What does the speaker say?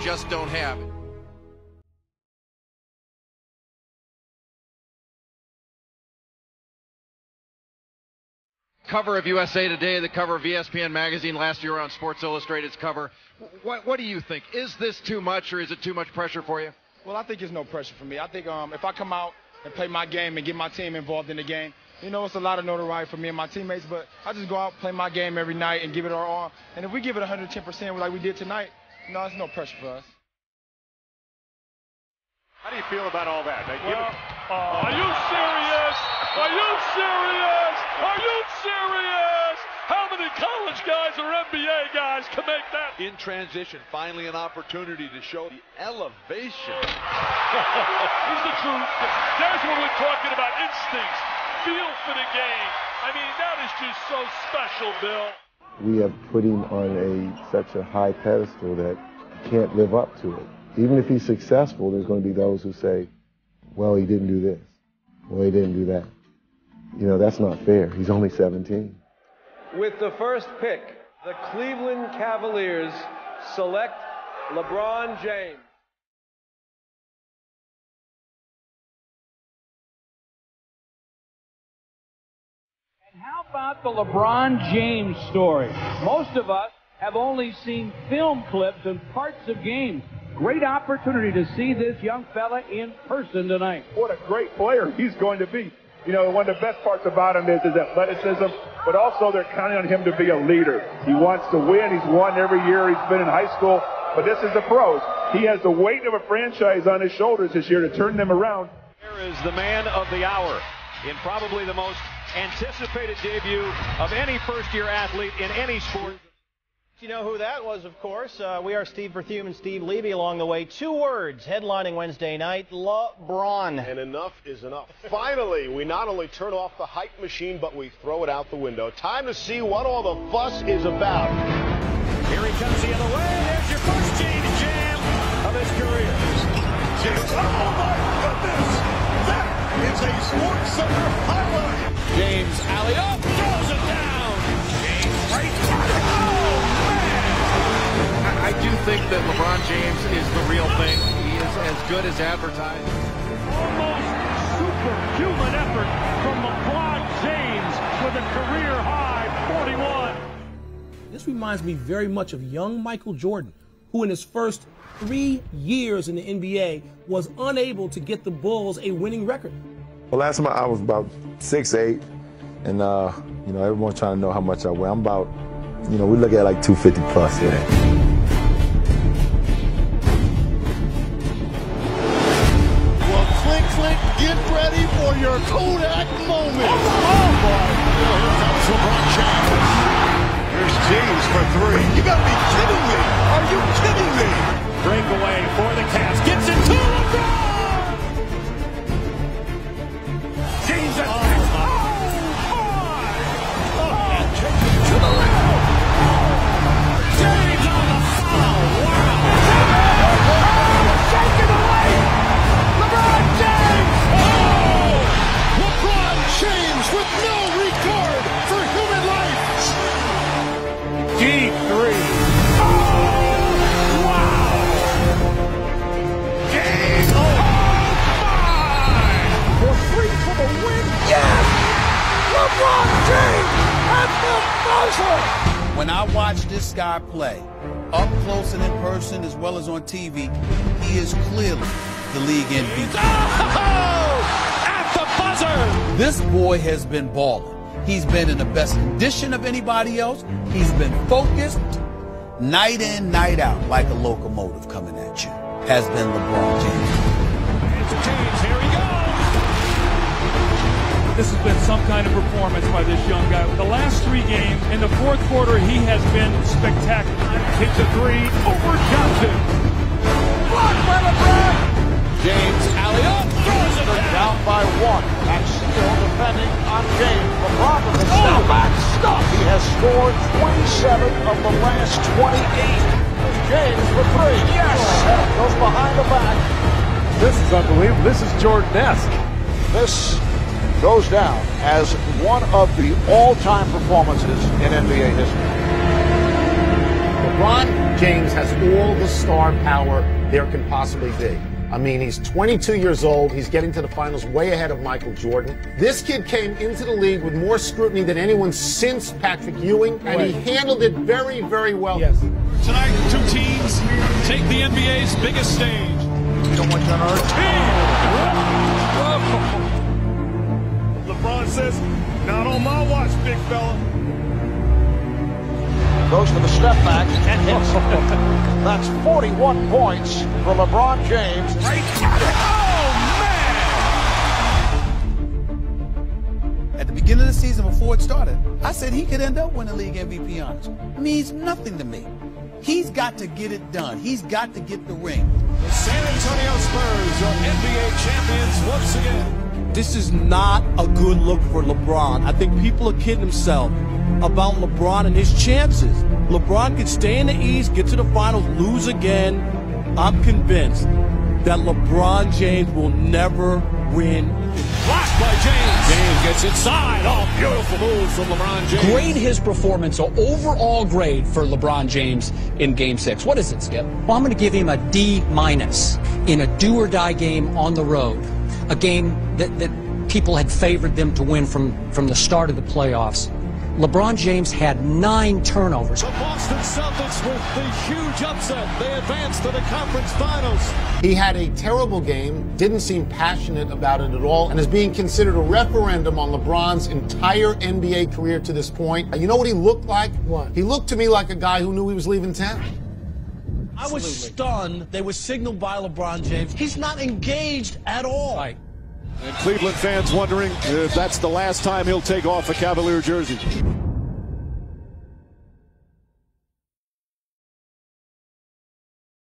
just don't have it. Cover of USA Today, the cover of ESPN magazine last year on Sports Illustrated's cover. What do you think? Is this too much, or is it too much pressure for you? Well, I think it's no pressure for me. I think if I come out and play my game and get my team involved in the game, you know, it's a lot of notoriety for me and my teammates, but I just go out, play my game every night, and give it our all. And if we give it 110% like we did tonight, no, it's no pressure for us. How do you feel about all that? Are you serious? Are you serious? Are you serious? How many college guys or NBA guys can make that? In transition, finally an opportunity to show the elevation. He's the truth. There's what we're talking about, instincts, feel for the game. I mean, that is just so special, Bill. We have put him on such a high pedestal that he can't live up to it. Even if he's successful, there's going to be those who say, well, he didn't do this. Well, he didn't do that. You know, that's not fair. He's only 17. With the first pick, the Cleveland Cavaliers select LeBron James. And how about the LeBron James story? Most of us have only seen film clips and parts of games. Great opportunity to see this young fella in person tonight. What a great player he's going to be. You know, one of the best parts about him is his athleticism, but also they're counting on him to be a leader. He wants to win. He's won every year he's been in high school, but this is the pros. He has the weight of a franchise on his shoulders this year to turn them around. Here is the man of the hour in probably the most anticipated debut of any first-year athlete in any sport. You know who that was, of course. We are Steve Berthiaume and Steve Levy along the way. 2 words headlining Wednesday night, LeBron. And enough is enough. Finally, we not only turn off the hype machine, but we throw it out the window. Time to see what all the fuss is about. Here he comes the other way. There's your first James jam of his career. James, oh my goodness! That is a Sports Center highlight. James alley-oop, throws it down. James right. I do think that LeBron James is the real thing. He is as good as advertised. Almost superhuman effort from LeBron James with a career-high 41. This reminds me very much of young Michael Jordan, who in his first 3 years in the NBA was unable to get the Bulls a winning record. Well, last month I was about 6'8", and you know, everyone's trying to know how much I weigh. I'm about, you know, we look at like 250 plus here. Get ready for your Kodak moment. Oh, boy. Here comes LeBron James. Here's James for 3. You got to be kidding me. Are you kidding me? Breakaway for the Cavs. Gets it to LeBron. James at To the left. James on the foul. Wow. Shake it away. LeBron James. LeBron James with no regard for human life. Deep 3. Oh, wow. Game. Oh, my. For 3 for the win. Yes. LeBron James at the buzzer. When I watch this guy play, up close and in person as well as on TV, he is clearly the league MVP. At the buzzer! This boy has been balling. He's been in the best condition of anybody else. He's been focused night in, night out, like a locomotive coming at you. Has been LeBron James. It's James, here he goes! This has been some kind of performance by this young guy. The last 3 games, in the fourth quarter, he has been spectacular. Hits a 3 over Johnson. Blocked by LeBron. James alley-oop, throws it Down by 1. And still defending on James. LeBron with a step back stuff. He has scored 27 of the last 28. James for 3. Yes. Goes behind the back. This is unbelievable. This is Jordan-esque. This goes down as one of the all-time performances in NBA history. LeBron James has all the star power there can possibly be. I mean, he's 22 years old. He's getting to the finals way ahead of Michael Jordan. This kid came into the league with more scrutiny than anyone since Patrick Ewing, and he handled it very, very well. Yes. Tonight, two teams take the NBA's biggest stage. So much on our team. LeBron says, not on my watch, big fella. Goes to the step back and hits. That's 41 points for LeBron James. Right. Oh, man! At the beginning of the season, before it started, I said he could end up winning league MVP honors. It means nothing to me. He's got to get it done. He's got to get the ring. The San Antonio Spurs are NBA champions once again. This is not a good look for LeBron. I think people are kidding themselves about LeBron and his chances. LeBron could stay in the East, get to the finals, lose again. I'm convinced that LeBron James will never win. Blocked by James. James gets inside. Oh, beautiful move from LeBron James. Grade his performance, so overall grade for LeBron James in Game 6. What is it, Skip? Well, I'm going to give him a D- in a do-or-die game on the road. A game that people had favored them to win from the start of the playoffs. LeBron James had 9 turnovers. The Boston Celtics with the huge upset. They advance to the conference finals. He had a terrible game, didn't seem passionate about it at all, and is being considered a referendum on LeBron's entire NBA career to this point. You know what he looked like? What? He looked to me like a guy who knew he was leaving town. I was stunned. They were signaled by LeBron James. He's not engaged at all. Right. And Cleveland fans wondering if that's the last time he'll take off a Cavalier jersey.